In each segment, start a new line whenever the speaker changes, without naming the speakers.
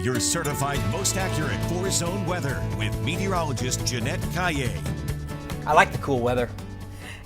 your certified most accurate four-zone weather with meteorologist Jeanette Caillet.
I like the cool weather.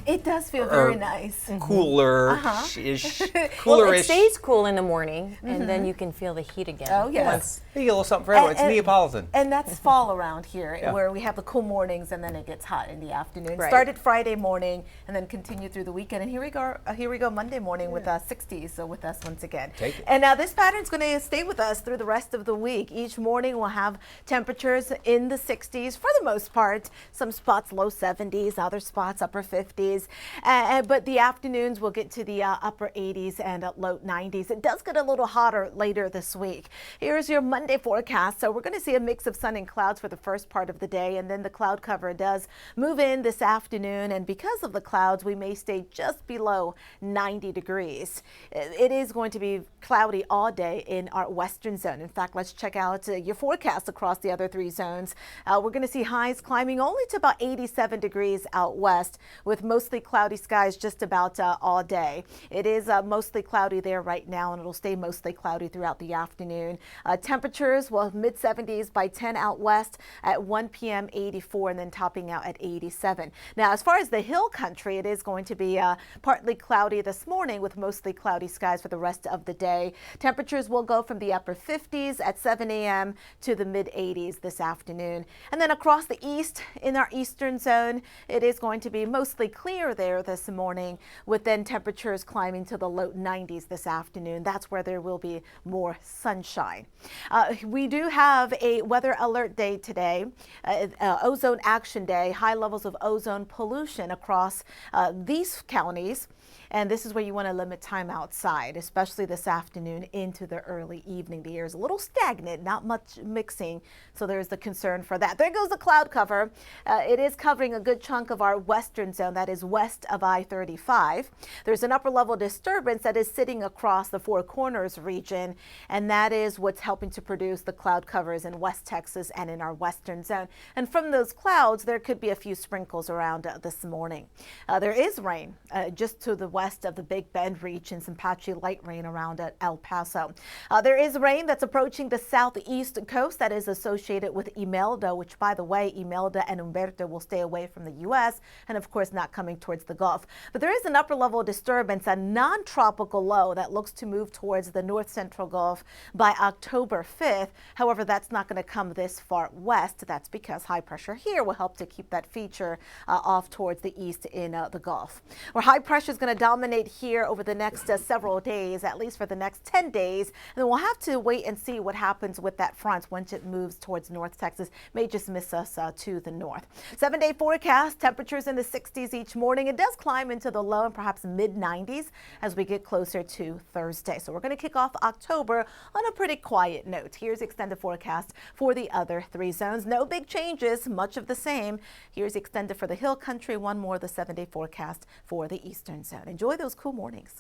It does feel very nice.
Cooler-ish.
Well, it stays cool in the morning, and then you can feel the heat again.
Oh, yes.
You get a little something for everyone. It's Neapolitan.
And that's fall around here,
Yeah.
where we have the cool mornings and then it gets hot in the afternoon.
Right.
Started Friday morning and then continued through the weekend. And here we go Monday morning with 60s, so with us once again.
Take it.
And now this pattern's going to stay with us through the rest of the week. Each morning we'll have temperatures in the 60s for the most part. Some spots low 70s, other spots upper 50s. But the afternoons will get to the upper 80s and low 90s. It does get a little hotter later this week. Here's your Monday forecast. So we're going to see a mix of sun and clouds for the first part of the day, and then the cloud cover does move in this afternoon, and because of the clouds we may stay just below 90 degrees. It is going to be cloudy all day in our western zone. In fact, let's check out your forecast across the other three zones. We're going to see highs climbing only to about 87 degrees out west, with mostly cloudy skies just about all day. It is mostly cloudy there right now, and it'll stay mostly cloudy throughout the afternoon. Temperatures, well, mid 70s by 10 out west, at 1 p.m. 84, and then topping out at 87. Now, as far as the hill country, it is going to be partly cloudy this morning with mostly cloudy skies for the rest of the day. Temperatures will go from the upper 50s at 7 a.m. to the mid 80s this afternoon. And then across the east, in our eastern zone, it is going to be mostly clear there this morning, with then temperatures climbing to the low 90s this afternoon. That's where there will be more sunshine. We do have a weather alert day today, ozone action day, high levels of ozone pollution across these counties. And this is where you want to limit time outside, especially this afternoon into the early evening. The air is a little stagnant, not much mixing, so there's the concern for that. There goes the cloud cover. It is covering a good chunk of our western zone, that is west of I-35. There's an upper level disturbance that is sitting across the Four Corners region, and that is what's helping to produce the cloud covers in West Texas and in our western zone. And from those clouds, there could be a few sprinkles around this morning. There is rain just to the west of the Big Bend region, some patchy light rain around El Paso. There is rain that's approaching the southeast coast that is associated with Imelda, which, by the way, Imelda and Humberto will stay away from the U.S. and, of course, not coming towards the Gulf. But there is an upper level disturbance, a non-tropical low that looks to move towards the north central Gulf by October 5th. However, that's not going to come this far west. That's because high pressure here will help to keep that feature off towards the east in the Gulf. Where high pressure is going to dominate here over the next several days, at least for the next 10 days. And then we'll have to wait and see what happens with that front once it moves towards North Texas. May just miss us to the north. 7-day forecast, temperatures in the 60s each morning. It does climb into the low and perhaps mid 90s as we get closer to Thursday. So we're going to kick off October on a pretty quiet note. Here's the extended forecast for the other three zones. No big changes, much of the same. Here's extended for the hill country. One more, the 7-day forecast for the eastern zone. Enjoy those cool mornings.